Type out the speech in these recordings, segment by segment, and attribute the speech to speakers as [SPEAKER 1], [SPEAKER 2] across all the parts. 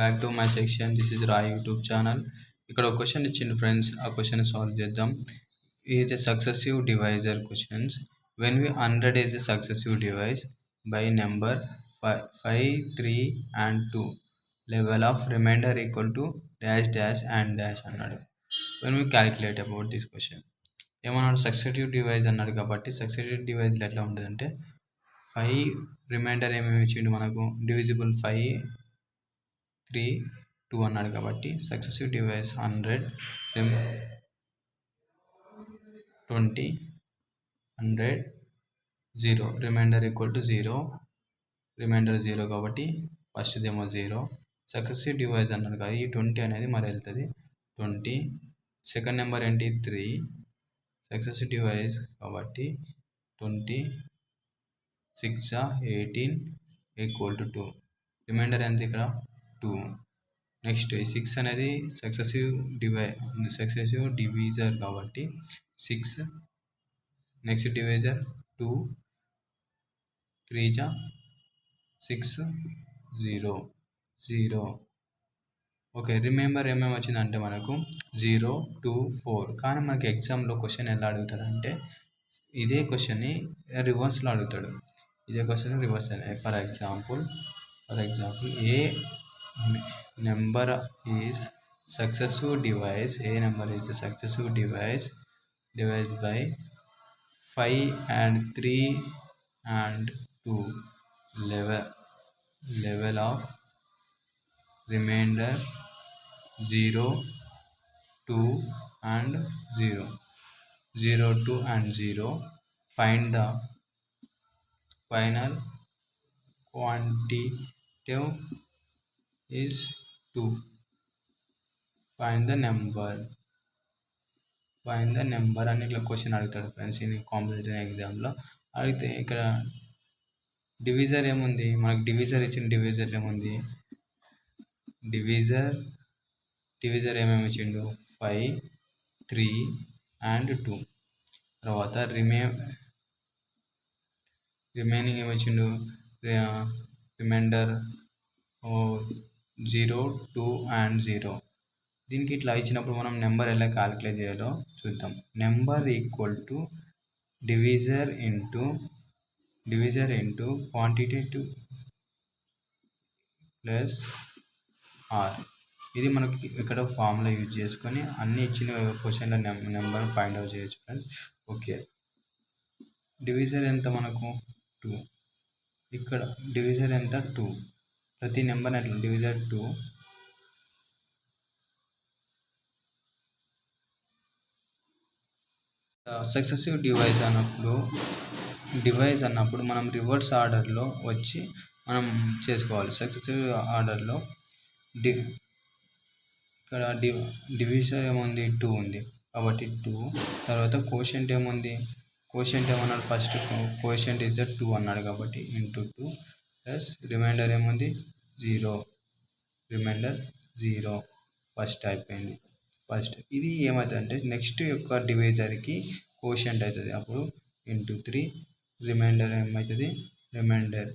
[SPEAKER 1] Back to my section. This is Roy YouTube channel. ఇక్కడ ఒక question ఇచ్చింది ఫ్రెండ్స్. ఆ క్వశ్చన్ సాల్వ్ చేద్దాం. ఇది successive divisor questions. When we 100 is a successive device by number 5, 3 and 2, level of remainder equal to dash dash and dash అన్నాడు. When we calculate about this question ఏమన్నాడు, successive divisor అన్నాడు. కాబట్టి successive డివైజ్లో ఎట్లా ఉంటుంది అంటే 5 reminder ఏమేమి ఇచ్చిండు మనకు, డివిజిబుల్ 5, 3, 2 అన్నాడు. కాబట్టి successive divisor 100, 20, 100, 0, remainder equal to 0, remainder 0 కాబట్టి ఫస్ట్ ఏమో 0. సక్సెసివ్ డివైస్ అన్నాడు కదా, ఈ 20 అనేది మరి వెళ్తుంది 20. సెకండ్ నెంబర్ ఏంటి 3, సక్సెసివ్ డివైస్ కాబట్టి 20, 6, 18 ఈక్వల్ టు 2, రిమైండర్ ఎంత ఇక్కడ 2. నెక్స్ట్ 6 అనేది సక్సెసివ్ డివిజర్ కాబట్టి 6. Next divisor 2, 3, 6, 0, 0. ఓకే, రిమెంబర్ ఏమేమి వచ్చిందంటే మనకు 0, 2, 4. కానీ మనకి ఎగ్జామ్లో క్వశ్చన్ ఎలా అడుగుతాడంటే ఇదే క్వశ్చన్ని రివర్స్లో అడుగుతాడు. ఇదే క్వశ్చన్ రివర్స్ అని. For example A number is successive device, A number is successive device by 5 and 3 and 2, level of remainder 0, 2 and 0, 0, 2 and 0. Find the final quantitative is 2. Find the number అని ఇట్లా question అడుగుతాడు friends. ఇది competitive ఎగ్జామ్లో అడిగితే ఇక్కడ divisor ఏముంది మనకు, divisor ఇచ్చిన డివిజర్ ఏముంది, డివిజర్ ఏమేమి ఇచ్చిండు 5, 3 and 2. తర్వాత రిమైనింగ్ ఏమిచ్చిండు, రిమైండర్ 0, 2 and 0. దీనికి ఇట్లా ఇచ్చినప్పుడు మనం నెంబర్ ఎలా క్యాలిక్యులేట్ చేయాలో చూద్దాం. Number equal to divisor into quantitative plus R. ఇది మనకి ఇక్కడ ఫార్ములా యూజ్ చేసుకొని అన్ని ఇచ్చిన క్వశ్చన్ల నెంబర్ ఫైండ్ అవుట్ చేయొచ్చు ఫ్రెండ్స్. ఓకే, డివిజర్ ఎంత మనకు 2, ఇక్కడ డివిజర్ ఎంత 2, ప్రతి నెంబర్ అట్లా డివిజర్ 2. సక్సెసివ్ డివైజ్ అన్నప్పుడు మనం రివర్స్ ఆర్డర్లో వచ్చి మనం చేసుకోవాలి. సక్సెసివ్ ఆర్డర్లో ఇక్కడ డివిజర్ ఏముంది 2 ఉంది కాబట్టి 2. తర్వాత కోషెంట్ ఏమన్నాడు, ఫస్ట్ కోషెంట్ ఇస్ 2 అన్నాడు కాబట్టి ఇంటూ 2 ప్లస్ రిమైండర్ ఏముంది 0, రిమైండర్ 0. ఫస్ట్ అయిపోయింది. ఇది ఏమవుతుంది అంటే నెక్స్ట్ యొక్క డివైజర్కి కోషెంట్ అవుతుంది. అప్పుడు ఇంటూ 3, రిమైండర్ ఏమవుతుంది, రిమైండర్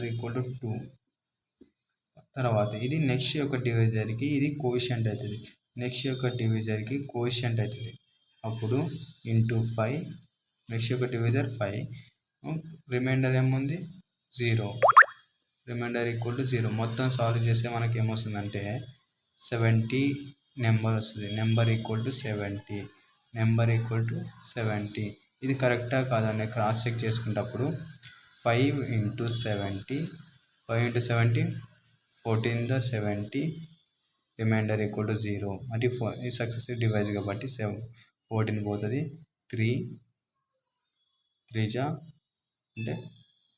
[SPEAKER 1] ఈక్వల్ టు 2. తర్వాత ఇది నెక్స్ట్ యొక్క డివైజర్కి ఇది కోషెంట్ అవుతుంది, నెక్స్ట్ యొక్క డివైజర్కి కోషెంట్ అవుతుంది. అప్పుడు ఇంటూ 5, నెక్స్ట్ యొక్క డివైజర్ 5, రిమైండర్ ఏముంది 0, రిమైండర్ ఈక్వల్ టు 0. మొత్తం సాల్వ్ చేస్తే మనకి ఏమొస్తుందంటే 70 నెంబర్ వస్తుంది. Number equal to 70. ఇది కరెక్టా కాదని క్రాస్ చెక్ చేసుకునేటప్పుడు 5 into 70, 14 70, రిమైండర్ ఈక్వల్ టు 0. అంటే ఈ సక్సెసివ్ డివైజ్ కాబట్టి 14 పోతుంది. 3 అంటే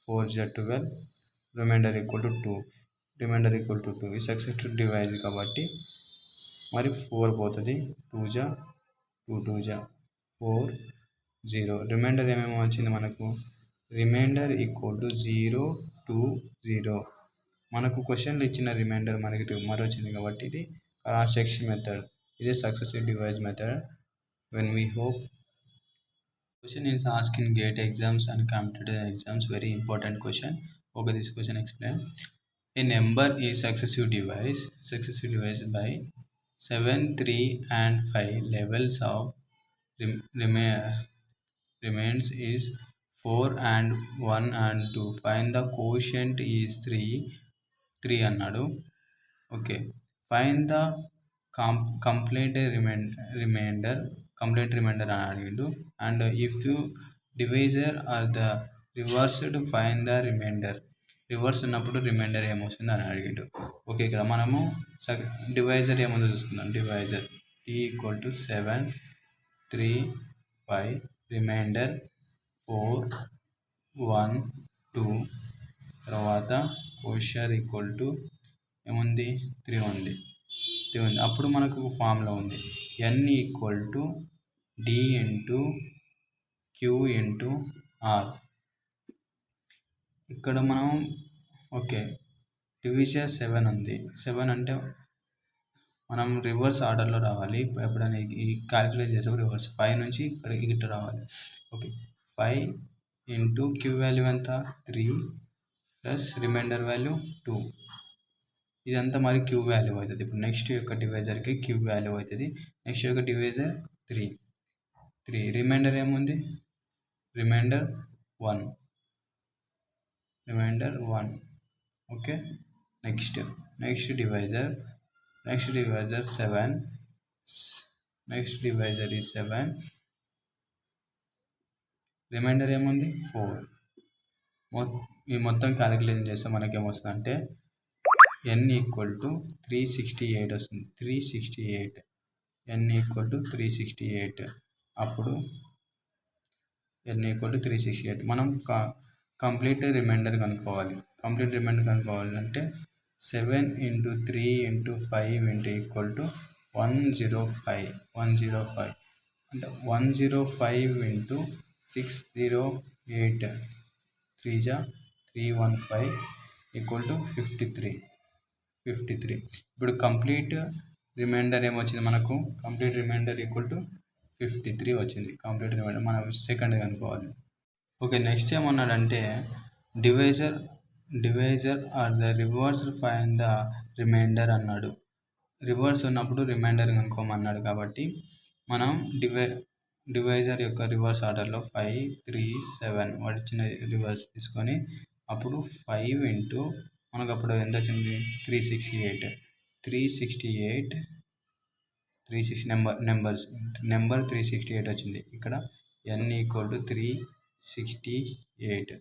[SPEAKER 1] 4 12, రిమైండర్ ఈక్వల్ టు 2. ఈ సక్సెసివ్ డివైజ్ కాబట్టి మరి 4 పోతుంది. 2 4, 0. రిమైండర్ ఏమేమి వచ్చింది మనకు, రిమైండర్ ఈక్వల్ టు 0, 2, 0. మనకు క్వశ్చన్లు ఇచ్చిన రిమైండర్ మనకి మరి వచ్చింది కాబట్టి ఇది క్రాస్ చెక్ మెథడ్. ఇదే successive device method. When we hope Question is asked in GATE exams and competitive exams. Very important question. Okay, this question explain. A number is successive device by 7, 3 and 5 levels of remains is 4 and 1 and 2. Find the quotient is 3 అన్నాడు. Okay, find the complete remainder అని అడిగిండు. And if you divisor are the reversed find the remainder. Reverse ఉన్నప్పుడు remainder ఏమొస్తుంది అని అడిగిండు. Okay, ఇక్కడ మనము divisor ఏముందో చూసుకుందాం. డివైజర్ ఈక్వల్ టు 7, 3, 5 రిమైండర్ 4, 1, 2 తర్వాత క్వశ్చన్ ఈక్వల్ టు ఏముంది 3 ఉంది. అప్పుడు మనకు ఫార్ములా ఉంది n equal to d into q into r. ఇక్కడ మనం ఓకే డివిజన్ 7 ఉంది. 7 అంటే మనం రివర్స్ ఆర్డర్లో రావాలి. ఎప్పుడైనా ఈ క్యాలిక్యులేట్ చేసేప్పుడు రివర్స్ 5 నుంచి ఇక్కడ ఇటు రావాలి. ఓకే, 5 ఇంటూ క్యూ వాల్యూ ఎంత 3 ప్లస్ రిమైండర్ వాల్యూ 2. ఇదంతా మరి క్యూ వాల్యూ అవుతుంది. ఇప్పుడు నెక్స్ట్ యొక్క డివైజర్కి క్యూ వాల్యూ అవుతుంది. నెక్స్ట్ యొక్క డివైజర్ 3 రిమైండర్ ఏముంది remainder 1 okay. Next divisor 7. Next divisor ఈ 7 రిమైండర్ ఏముంది 4. ఈ మొత్తం క్యాలిక్యులేషన్ చేస్తే మనకి ఏమొస్తుంది అంటే n ఈక్వల్ టు 368 వస్తుంది. 368 n ఈక్వల్ టు 368. అప్పుడు n ఈక్వల్ టు 368 మనం కంప్లీట్ రిమైండర్ కనుక్కోవాలి. అంటే 7 into 3 into 5 into equal to 105 అంటే 105 ఇంటూ 608 315 ఈక్వల్ టు 53. ఇప్పుడు కంప్లీట్ రిమైండర్ ఏమొచ్చింది మనకు కంప్లీట్ రిమైండర్ ఈక్వల్ టు 53 వచ్చింది. కంప్లీట్ రిమైండర్ మనం సెకండ్ కనుక్కోవాలి. ఓకే, నెక్స్ట్ ఏమన్నాడంటే divisor are the reverse find the remainder అన్నాడు. రివర్స్ ఉన్నప్పుడు రిమైండర్ కనుక్కోమన్నాడు. కాబట్టి మనం డివైజర్ యొక్క రివర్స్ ఆర్డర్లో 5, 3, 7 వాటి చిన్న రివర్స్ తీసుకొని అప్పుడు 5 ఇంటూ మనకు అప్పుడు ఎంత వచ్చింది 368 నెంబర్ 368 వచ్చింది. ఇక్కడ n ఈక్వల్ టు 368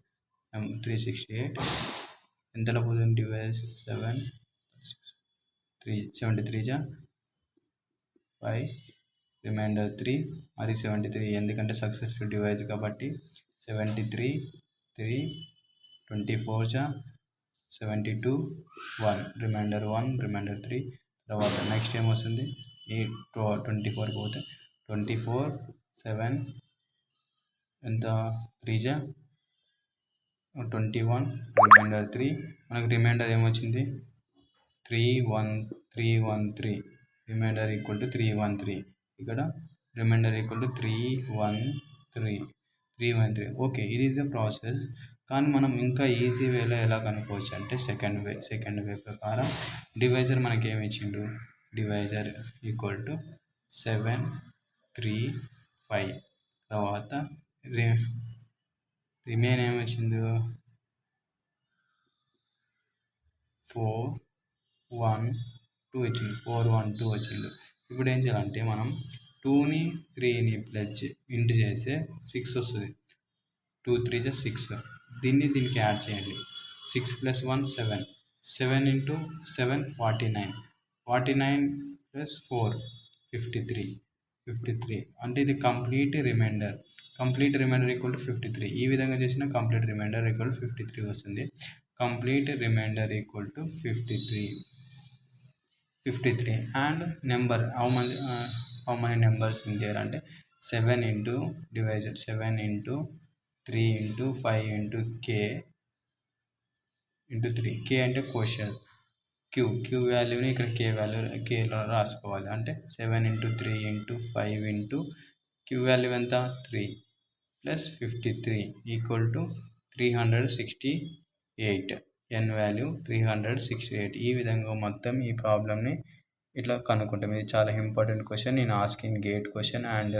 [SPEAKER 1] ఎంతలో పోతుంది డివైజ్ 73 5 రిమైండర్ 3 మరి 73 ఎందుకంటే సక్సెస్ఫుల్ డివైజ్ కాబట్టి 73 3 24 72 1 రిమైండర్ 3. తర్వాత నెక్స్ట్ ఏమొస్తుంది ఈ 24 పోతే 24 7 ఎంత 3 21 రిమైండర్ 3. మనకు రిమైండర్ ఏమొచ్చింది 313 రిమైండర్ ఈక్వల్ టు 313. ఇక్కడ రిమైండర్ ఈక్వల్ టు 313. ఓకే, ఇది ద ప్రాసెస్. కానీ మనం ఇంకా ఈజీ వేలో ఎలా కనుక్కోవచ్చు అంటే సెకండ్ వే ప్రకారం డివైజర్ మనకి ఏమి ఇచ్చిండు డివైజర్ ఈక్వల్ టు 7 3 5 తర్వాత రిమైన్ ఏమి వచ్చింది 4 1 2 వచ్చింది 412 వచ్చింది. ఇప్పుడు ఏం చేయాలంటే మనం 2ని 3ని ప్లస్ ఇంటూ చేస్తే 6 వస్తుంది. 2 3 6 దీనికి యాడ్ చేయండి. 6 + 1 7 ఇంటూ 7 49 ప్లస్ 4 53 అంటే ఇది కంప్లీట్ రిమైండర్ ఈక్వల్ టు 53. ఈ విధంగా చేసిన కంప్లీట్ రిమైండర్ ఈక్వల్ టు 53 వస్తుంది. Complete remainder equal to 53 and number how many numbers in there అంటే 7 into divisor 7 into 3 into 5 into k into 3. k అంటే క్వశ్చన్ క్యూ వాల్యూని ఇక్కడ కేలో రాసుకోవాలి. అంటే 7 into 3 into 5 into Q value ఎంత 3 plus 53 equal to 368. n value 368. ఈ విధంగా మొత్తం ఈ ప్రాబ్లమ్ని ఇట్లా కనుక్కుంటాం. ఇది చాలా important question in asking gate question and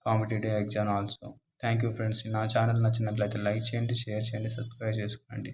[SPEAKER 1] competitive exam also. Thank you friends. నా ఛానల్ నచ్చినట్లయితే లైక్ చేయండి, షేర్ చేయండి, సబ్స్క్రైబ్ చేసుకోండి.